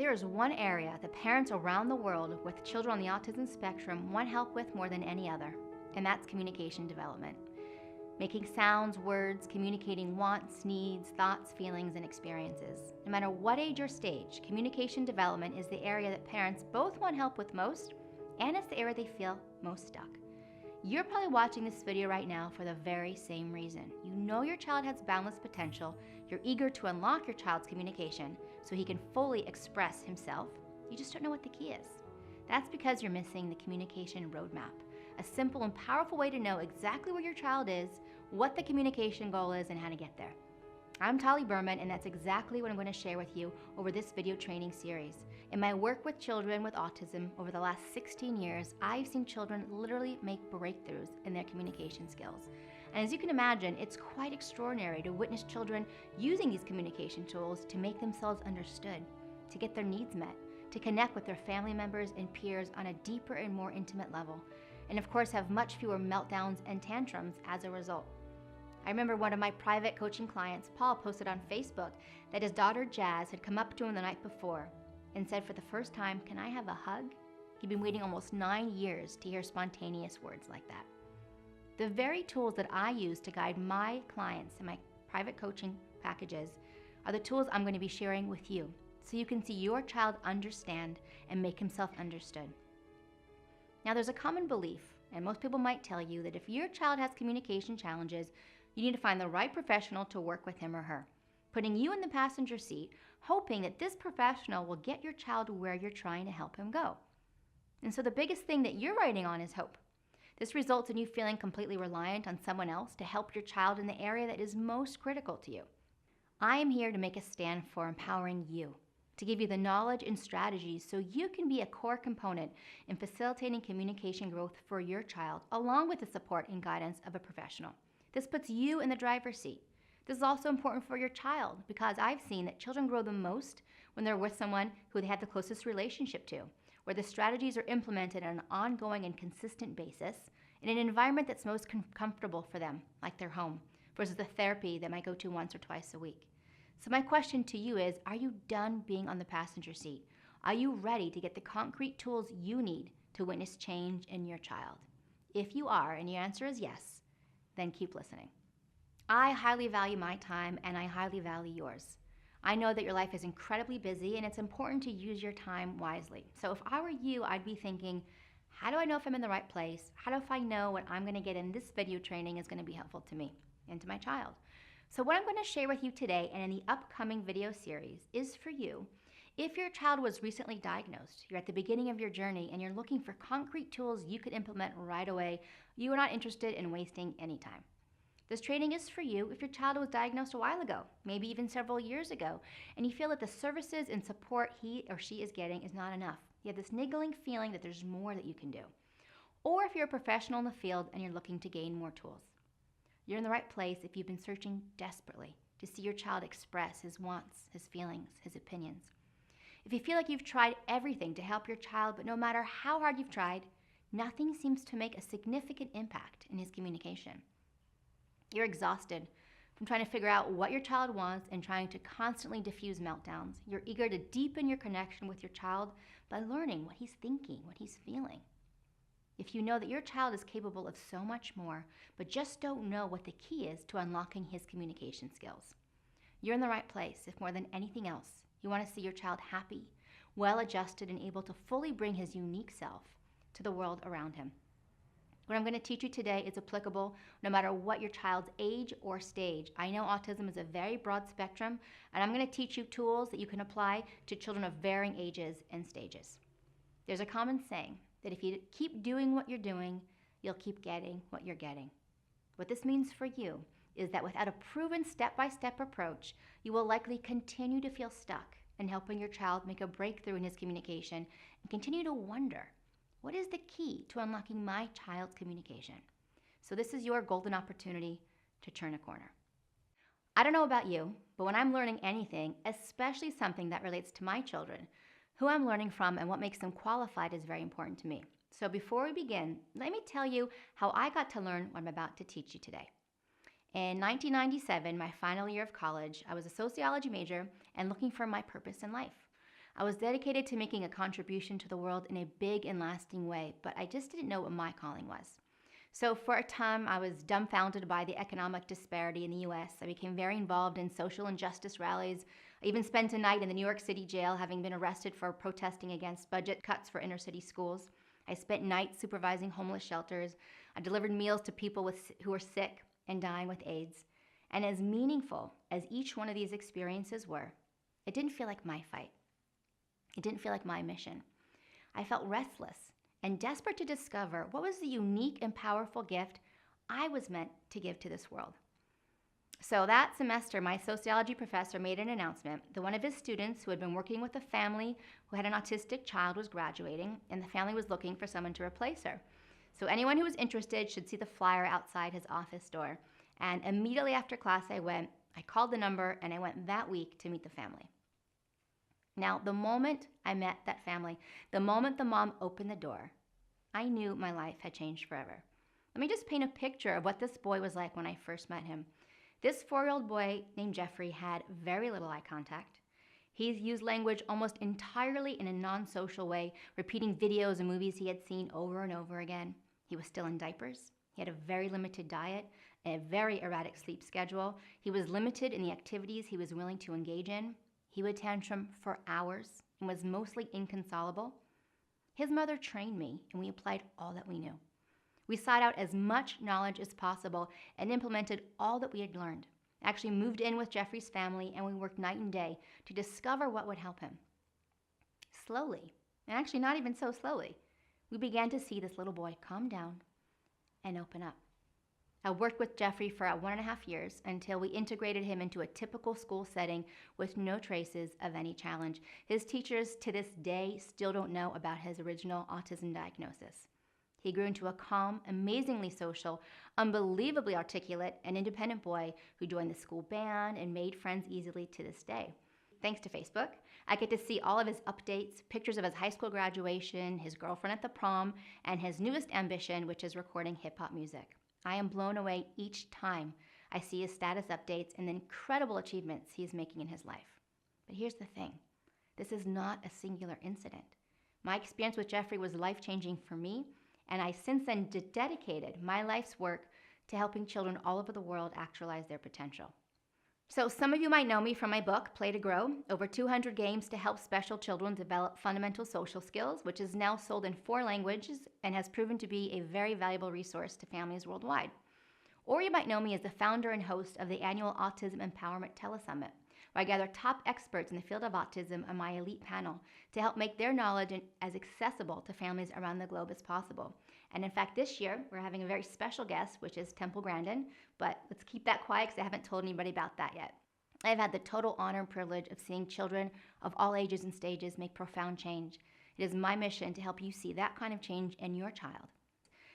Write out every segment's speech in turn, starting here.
There is one area that parents around the world with children on the autism spectrum want help with more than any other, and that's communication development. Making sounds, words, communicating wants, needs, thoughts, feelings, and experiences. No matter what age or stage, communication development is the area that parents both want help with most, and it's the area they feel most stuck. You're probably watching this video right now for the very same reason. You know your child has boundless potential, you're eager to unlock your child's communication so he can fully express himself. You just don't know what the key is. That's because you're missing the communication roadmap, a simple and powerful way to know exactly where your child is, what the communication goal is, and how to get there. I'm Tali Berman, and that's exactly what I'm going to share with you over this video training series. In my work with children with autism over the last 16 years, I've seen children literally make breakthroughs in their communication skills. And as you can imagine, it's quite extraordinary to witness children using these communication tools to make themselves understood, to get their needs met, to connect with their family members and peers on a deeper and more intimate level, and of course have much fewer meltdowns and tantrums as a result. I remember one of my private coaching clients, Paul, posted on Facebook that his daughter Jazz had come up to him the night before and said for the first time, "Can I have a hug?" He'd been waiting almost 9 years to hear spontaneous words like that. The very tools that I use to guide my clients in my private coaching packages are the tools I'm going to be sharing with you so you can see your child understand and make himself understood. Now, there's a common belief, and most people might tell you, that if your child has communication challenges, you need to find the right professional to work with him or her, putting you in the passenger seat, hoping that this professional will get your child where you're trying to help him go. And so the biggest thing that you're riding on is hope. This results in you feeling completely reliant on someone else to help your child in the area that is most critical to you. I am here to make a stand for empowering you, to give you the knowledge and strategies so you can be a core component in facilitating communication growth for your child, along with the support and guidance of a professional. This puts you in the driver's seat. This is also important for your child because I've seen that children grow the most when they're with someone who they have the closest relationship to, where the strategies are implemented on an ongoing and consistent basis in an environment that's most comfortable for them, like their home, versus the therapy that might go to once or twice a week. So my question to you is, are you done being on the passenger seat? Are you ready to get the concrete tools you need to witness change in your child? If you are, and your answer is yes, then keep listening. I highly value my time, and I highly value yours. I know that your life is incredibly busy, and it's important to use your time wisely. So if I were you, I'd be thinking, how do I know if I'm in the right place? How do I know what I'm going to get in this video training is going to be helpful to me and to my child? So what I'm going to share with you today and in the upcoming video series is for you. If your child was recently diagnosed, you're at the beginning of your journey and you're looking for concrete tools you could implement right away, you are not interested in wasting any time. This training is for you if your child was diagnosed a while ago, maybe even several years ago, and you feel that the services and support he or she is getting is not enough. You have this niggling feeling that there's more that you can do. Or if you're a professional in the field and you're looking to gain more tools. You're in the right place if you've been searching desperately to see your child express his wants, his feelings, his opinions. If you feel like you've tried everything to help your child, but no matter how hard you've tried, nothing seems to make a significant impact in his communication. You're exhausted from trying to figure out what your child wants and trying to constantly diffuse meltdowns. You're eager to deepen your connection with your child by learning what he's thinking, what he's feeling. If you know that your child is capable of so much more, but just don't know what the key is to unlocking his communication skills, you're in the right place if more than anything else, you want to see your child happy, well-adjusted, and able to fully bring his unique self to the world around him. What I'm going to teach you today is applicable no matter what your child's age or stage. I know autism is a very broad spectrum, and I'm going to teach you tools that you can apply to children of varying ages and stages. There's a common saying that if you keep doing what you're doing, you'll keep getting what you're getting. What this means for you is that without a proven step-by-step approach, you will likely continue to feel stuck in helping your child make a breakthrough in his communication and continue to wonder, what is the key to unlocking my child's communication? So this is your golden opportunity to turn a corner. I don't know about you, but when I'm learning anything, especially something that relates to my children, who I'm learning from and what makes them qualified is very important to me. So before we begin, let me tell you how I got to learn what I'm about to teach you today. In 1997, my final year of college, I was a sociology major and looking for my purpose in life. I was dedicated to making a contribution to the world in a big and lasting way, but I just didn't know what my calling was. So for a time, I was dumbfounded by the economic disparity in the US. I became very involved in social injustice rallies. I even spent a night in the New York City jail, having been arrested for protesting against budget cuts for inner city schools. I spent nights supervising homeless shelters. I delivered meals to people who were sick and dying with AIDS. And as meaningful as each one of these experiences were, it didn't feel like my fight. It didn't feel like my mission. I felt restless and desperate to discover what was the unique and powerful gift I was meant to give to this world. So that semester, my sociology professor made an announcement that one of his students who had been working with a family who had an autistic child was graduating, and the family was looking for someone to replace her. So anyone who was interested should see the flyer outside his office door. And immediately after class I went, I called the number, and I went that week to meet the family. Now, the moment I met that family, the moment the mom opened the door, I knew my life had changed forever. Let me just paint a picture of what this boy was like when I first met him. This 4-year-old boy named Jeffrey had very little eye contact. He used language almost entirely in a non-social way, repeating videos and movies he had seen over and over again. He was still in diapers. He had a very limited diet, a very erratic sleep schedule. He was limited in the activities he was willing to engage in. He would tantrum for hours and was mostly inconsolable. His mother trained me, and we applied all that we knew. We sought out as much knowledge as possible and implemented all that we had learned. Actually moved in with Jeffrey's family, and we worked night and day to discover what would help him. Slowly, and actually not even so slowly, we began to see this little boy calm down and open up. I worked with Jeffrey for 1.5 years until we integrated him into a typical school setting with no traces of any challenge. His teachers to this day still don't know about his original autism diagnosis. He grew into a calm, amazingly social, unbelievably articulate, and independent boy who joined the school band and made friends easily to this day. Thanks to Facebook, I get to see all of his updates, pictures of his high school graduation, his girlfriend at the prom, and his newest ambition, which is recording hip-hop music. I am blown away each time I see his status updates and the incredible achievements he is making in his life. But here's the thing. This is not a singular incident. My experience with Jeffrey was life-changing for me, and I since then dedicated my life's work to helping children all over the world actualize their potential. So some of you might know me from my book, Play to Grow, over 200 games to help special children develop fundamental social skills, which is now sold in 4 languages and has proven to be a very valuable resource to families worldwide. Or you might know me as the founder and host of the annual Autism Empowerment Telesummit, where I gather top experts in the field of autism on my elite panel to help make their knowledge as accessible to families around the globe as possible. And in fact, this year, we're having a very special guest, which is Temple Grandin, but let's keep that quiet because I haven't told anybody about that yet. I've had the total honor and privilege of seeing children of all ages and stages make profound change. It is my mission to help you see that kind of change in your child.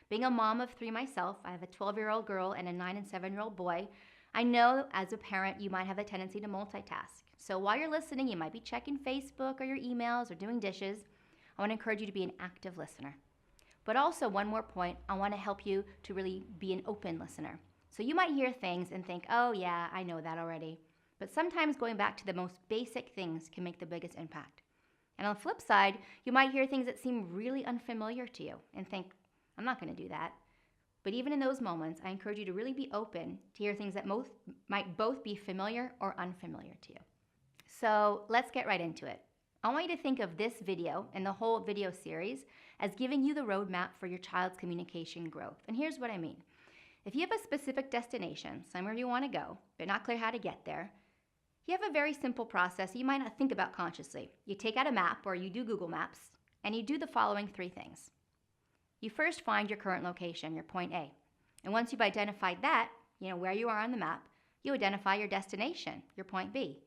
Being a mom of 3 myself, I have a 12-year-old girl and a 9 and 7-year-old boy. I know as a parent, you might have a tendency to multitask. So while you're listening, you might be checking Facebook or your emails or doing dishes. I want to encourage you to be an active listener. But also, one more point, I want to help you to really be an open listener. So you might hear things and think, oh yeah, I know that already. But sometimes going back to the most basic things can make the biggest impact. And on the flip side, you might hear things that seem really unfamiliar to you and think, I'm not going to do that. But even in those moments, I encourage you to really be open to hear things that might both be familiar or unfamiliar to you. So let's get right into it. I want you to think of this video and the whole video series as giving you the roadmap for your child's communication growth. And here's what I mean. If you have a specific destination, somewhere you want to go, but not clear how to get there, you have a very simple process you might not think about consciously. You take out a map or you do Google Maps, and you do the following 3 things. You first find your current location, your point A. And once you've identified that, where you are on the map, you identify your destination, your point B.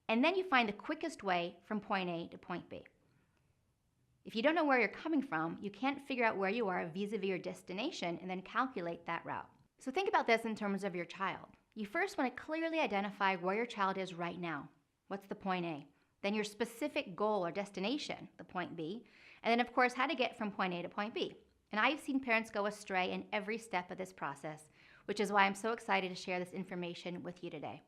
And then you find the quickest way from point A to point B. If you don't know where you're coming from, you can't figure out where you are vis-a-vis your destination and then calculate that route. So think about this in terms of your child. You first want to clearly identify where your child is right now. What's the point A? Then your specific goal or destination, the point B. And then of course, how to get from point A to point B. And I've seen parents go astray in every step of this process, which is why I'm so excited to share this information with you today.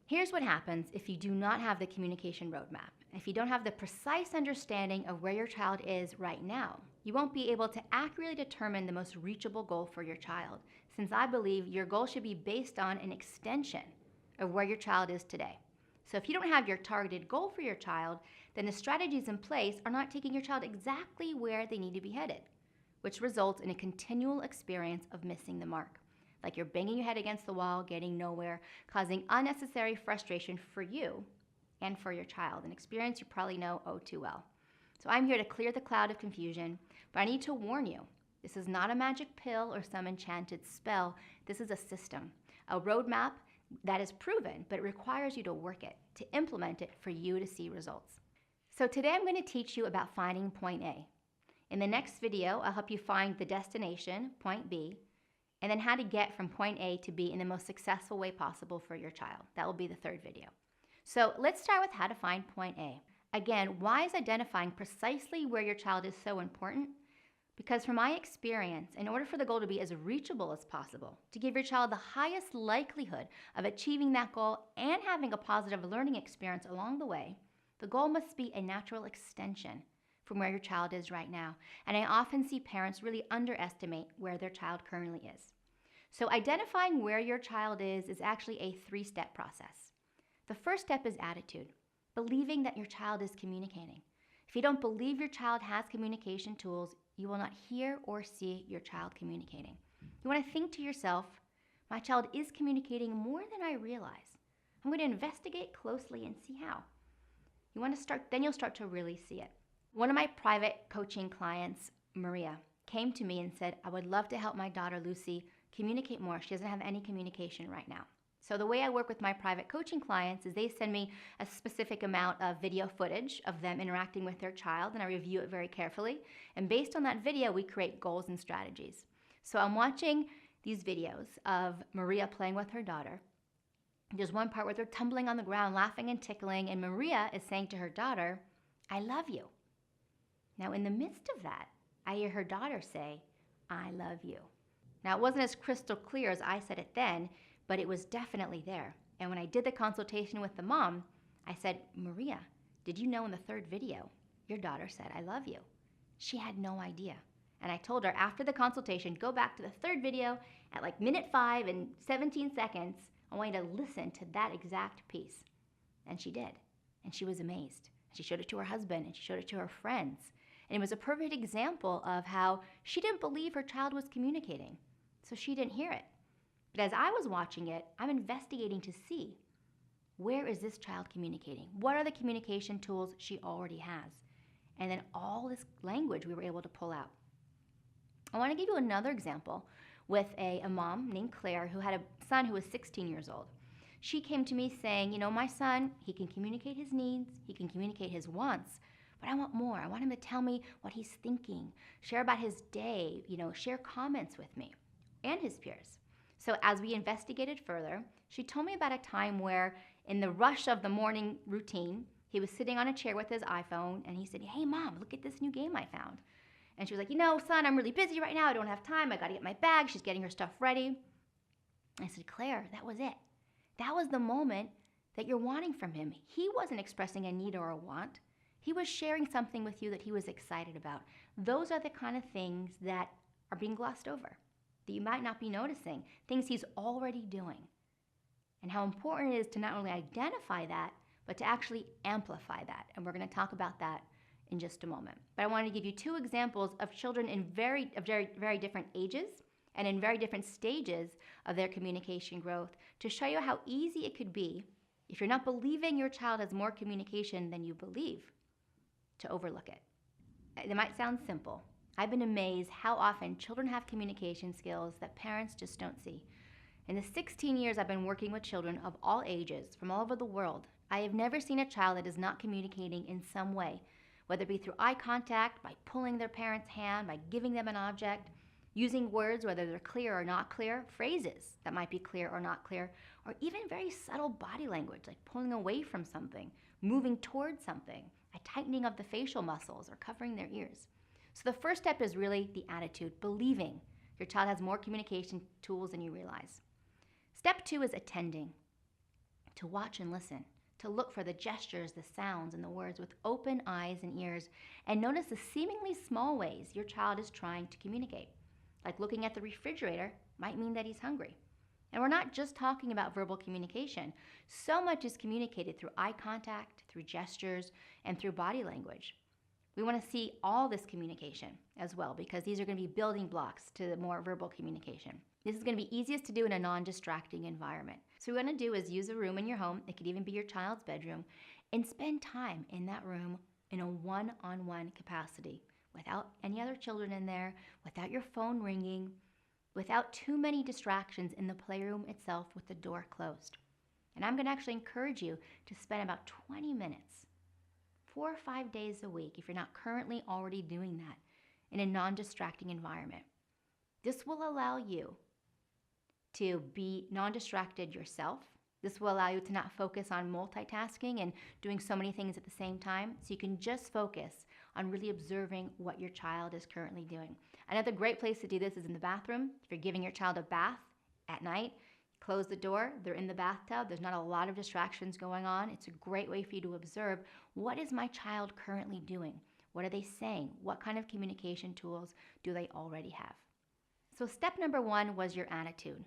Here's what happens if you do not have the communication roadmap. If you don't have the precise understanding of where your child is right now, you won't be able to accurately determine the most reachable goal for your child, since I believe your goal should be based on an extension of where your child is today. So if you don't have your targeted goal for your child, then the strategies in place are not taking your child exactly where they need to be headed, which results in a continual experience of missing the mark. Like you're banging your head against the wall, getting nowhere, causing unnecessary frustration for you and for your child, an experience you probably know oh too well. So I'm here to clear the cloud of confusion, but I need to warn you, this is not a magic pill or some enchanted spell. This is a system, a roadmap that is proven, but it requires you to work it, to implement it for you to see results. So today I'm going to teach you about finding point A. In the next video, I'll help you find the destination, point B, and then how to get from point A to B in the most successful way possible for your child. That will be the third video. So let's start with how to find point A. Again, why is identifying precisely where your child is so important? Because from my experience, in order for the goal to be as reachable as possible, to give your child the highest likelihood of achieving that goal and having a positive learning experience along the way, the goal must be a natural extension from where your child is right now. And I often see parents really underestimate where their child currently is. So identifying where your child is actually a 3-step process. The first step is attitude, believing that your child is communicating. If you don't believe your child has communication tools, you will not hear or see your child communicating. You want to think to yourself, my child is communicating more than I realize. I'm going to investigate closely and see how. Then you'll start to really see it. One of my private coaching clients, Maria, came to me and said, I would love to help my daughter Lucy communicate more. She doesn't have any communication right now. So the way I work with my private coaching clients is they send me a specific amount of video footage of them interacting with their child, and I review it very carefully. And based on that video, we create goals and strategies. So I'm watching these videos of Maria playing with her daughter. There's one part where they're tumbling on the ground, laughing and tickling, and Maria is saying to her daughter, I love you. Now, in the midst of that, I hear her daughter say, I love you. Now, it wasn't as crystal clear as I said it then, but it was definitely there. And when I did the consultation with the mom, I said, Maria, did you know in the third video, your daughter said, I love you? She had no idea. And I told her after the consultation, go back to the third video at like minute 5 and 17 seconds. I want you to listen to that exact piece. And she did. And she was amazed. She showed it to her husband and she showed it to her friends. And it was a perfect example of how she didn't believe her child was communicating. So she didn't hear it. But as I was watching it, I'm investigating to see, where is this child communicating? What are the communication tools she already has? And then all this language we were able to pull out. I want to give you another example with a mom named Claire who had a son who was 16 years old. She came to me saying, my son, he can communicate his needs, he can communicate his wants, but I want more. I want him to tell me what he's thinking, share about his day, share comments with me and his peers. So as we investigated further, she told me about a time where in the rush of the morning routine, he was sitting on a chair with his iPhone and he said, hey mom, look at this new game I found. And she was like, son, I'm really busy right now. I don't have time. I got to get my bag. She's getting her stuff ready. I said, Claire, that was it. That was the moment that you're wanting from him. He wasn't expressing a need or a want. He was sharing something with you that he was excited about. Those are the kind of things that are being glossed over, that you might not be noticing, things he's already doing. And how important it is to not only identify that, but to actually amplify that. And we're going to talk about that in just a moment. But I wanted to give you 2 examples of children in very different ages and in very different stages of their communication growth to show you how easy it could be, if you're not believing your child has more communication than you believe, to overlook it. It might sound simple. I've been amazed how often children have communication skills that parents just don't see. In the 16 years I've been working with children of all ages from all over the world, I have never seen a child that is not communicating in some way, whether it be through eye contact, by pulling their parent's hand, by giving them an object, using words, whether they're clear or not clear, phrases that might be clear or not clear, or even very subtle body language, like pulling away from something, moving towards something, a tightening of the facial muscles, or covering their ears. So the first step is really the attitude, believing your child has more communication tools than you realize. Step 2 is attending. to watch and listen, to look for the gestures, the sounds, and the words with open eyes and ears, and notice the seemingly small ways your child is trying to communicate. Like looking at the refrigerator might mean that he's hungry. And we're not just talking about verbal communication. So much is communicated through eye contact, through gestures, and through body language. We want to see all this communication as well, because these are going to be building blocks to the more verbal communication. This is going to be easiest to do in a non-distracting environment. So what we want to do is use a room in your home, it could even be your child's bedroom, and spend time in that room in a one-on-one capacity, without any other children in there, without your phone ringing, without too many distractions in the playroom itself with the door closed. And I'm going to actually encourage you to spend about 20 minutes, 4 or 5 days a week, if you're not currently already doing that, in a non-distracting environment. This will allow you to be non-distracted yourself. This will allow you to not focus on multitasking and doing so many things at the same time, so you can just focus on really observing what your child is currently doing. Another great place to do this is in the bathroom. If you're giving your child a bath at night, close the door, they're in the bathtub, there's not a lot of distractions going on. It's a great way for you to observe, what is my child currently doing? What are they saying? What kind of communication tools do they already have? So step number 1 was your attitude.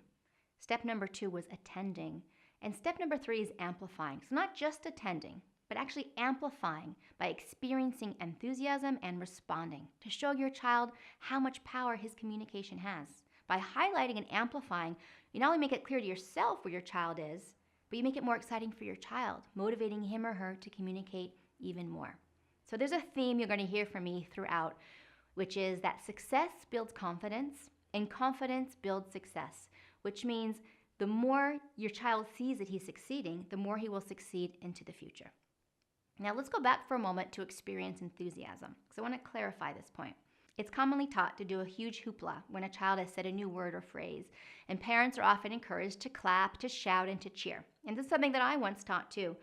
Step number 2 was attending. And step number 3 is amplifying. So not just attending, but actually amplifying by experiencing enthusiasm and responding to show your child how much power his communication has. By highlighting and amplifying, you not only make it clear to yourself where your child is, but you make it more exciting for your child, motivating him or her to communicate even more. So there's a theme you're going to hear from me throughout, which is that success builds confidence and confidence builds success, which means the more your child sees that he's succeeding, the more he will succeed into the future. Now let's go back for a moment to experience enthusiasm, because I want to clarify this point. It's commonly taught to do a huge hoopla when a child has said a new word or phrase, and parents are often encouraged to clap, to shout, and to cheer. And this is something that I once taught too.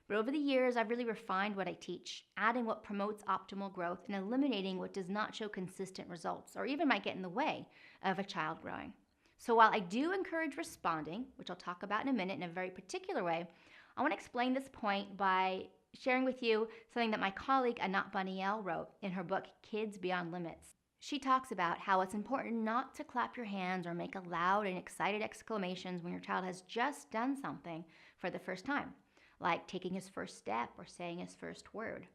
But over the years, I've really refined what I teach, adding what promotes optimal growth and eliminating what does not show consistent results or even might get in the way of a child growing. So while I do encourage responding, which I'll talk about in a minute in a very particular way, I want to explain this point by sharing with you something that my colleague Anat Baniel wrote in her book, Kids Beyond Limits. She talks about how it's important not to clap your hands or make loud and excited exclamations when your child has just done something for the first time, like taking his first step or saying his first word.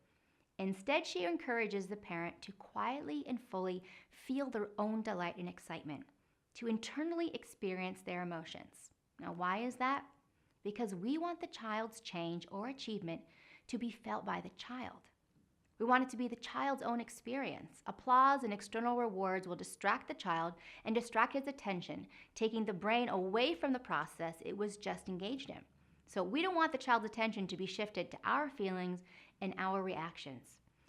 Instead, she encourages the parent to quietly and fully feel their own delight and excitement, to internally experience their emotions. Now, why is that? Because we want the child's change or achievement to be felt by the child. We want it to be the child's own experience. Applause and external rewards will distract the child and distract his attention, taking the brain away from the process it was just engaged in. So we don't want the child's attention to be shifted to our feelings and our reactions.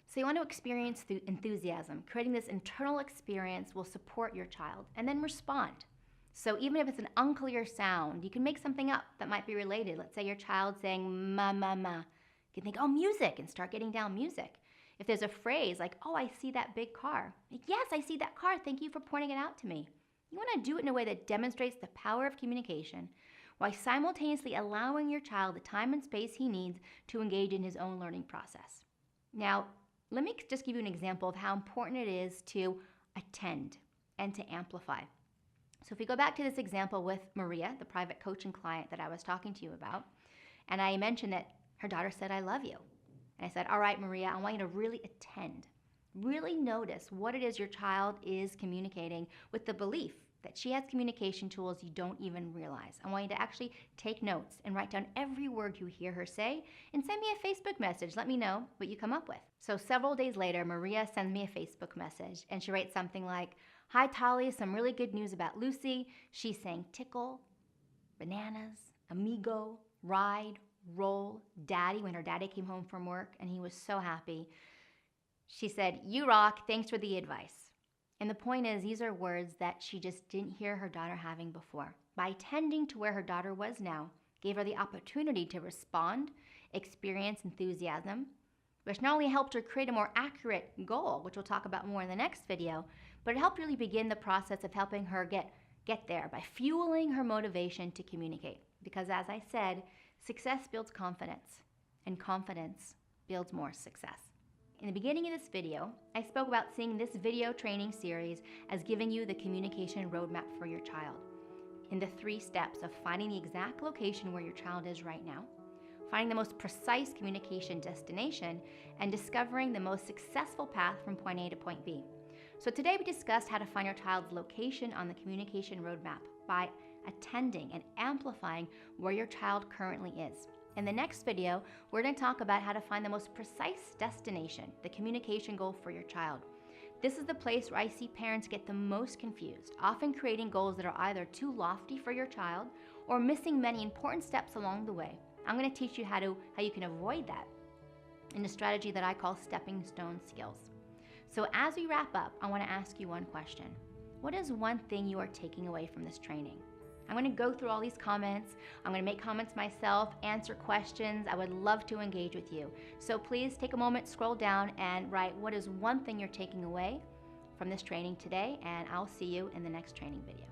So you want to experience through enthusiasm. Creating this internal experience will support your child, and then respond. So even if it's an unclear sound, you can make something up that might be related. Let's say your child's saying ma ma ma. You can think, oh, music, and start getting down music. If there's a phrase like, oh, I see that big car. Like, yes, I see that car. Thank you for pointing it out to me. You want to do it in a way that demonstrates the power of communication while simultaneously allowing your child the time and space he needs to engage in his own learning process. Now, let me just give you an example of how important it is to attend and to amplify. So if we go back to this example with Maria, the private coaching client that I was talking to you about, and I mentioned that her daughter said, I love you. And I said, all right, Maria, I want you to really attend. Really notice what it is your child is communicating with the belief that she has communication tools you don't even realize. I want you to actually take notes and write down every word you hear her say and send me a Facebook message. Let me know what you come up with. So several days later, Maria sends me a Facebook message and she writes something like, hi, Tali, some really good news about Lucy. She's saying tickle, bananas, amigo, ride, roll, daddy when her daddy came home from work and he was so happy. She said, you rock, thanks for the advice. And the point is, these are words that she just didn't hear her daughter having before. By attending to where her daughter was now, gave her the opportunity to respond, experience enthusiasm, which not only helped her create a more accurate goal, which we'll talk about more in the next video, but it helped really begin the process of helping her get there by fueling her motivation to communicate. Because as I said, Success builds confidence, and confidence builds more success. In the beginning of this video, I spoke about seeing this video training series as giving you the communication roadmap for your child in the 3 steps of finding the exact location where your child is right now, finding the most precise communication destination, and discovering the most successful path from point A to point B. So today we discussed how to find your child's location on the communication roadmap by attending and amplifying where your child currently is. In the next video, we're going to talk about how to find the most precise destination, the communication goal for your child. This is the place where I see parents get the most confused, often creating goals that are either too lofty for your child or missing many important steps along the way. I'm going to teach you how you can avoid that in a strategy that I call stepping stone skills. So as we wrap up, I want to ask you one question. What is one thing you are taking away from this training? I'm going to go through all these comments. I'm going to make comments myself, answer questions. I would love to engage with you. So please take a moment, scroll down, and write what is one thing you're taking away from this training today, and I'll see you in the next training video.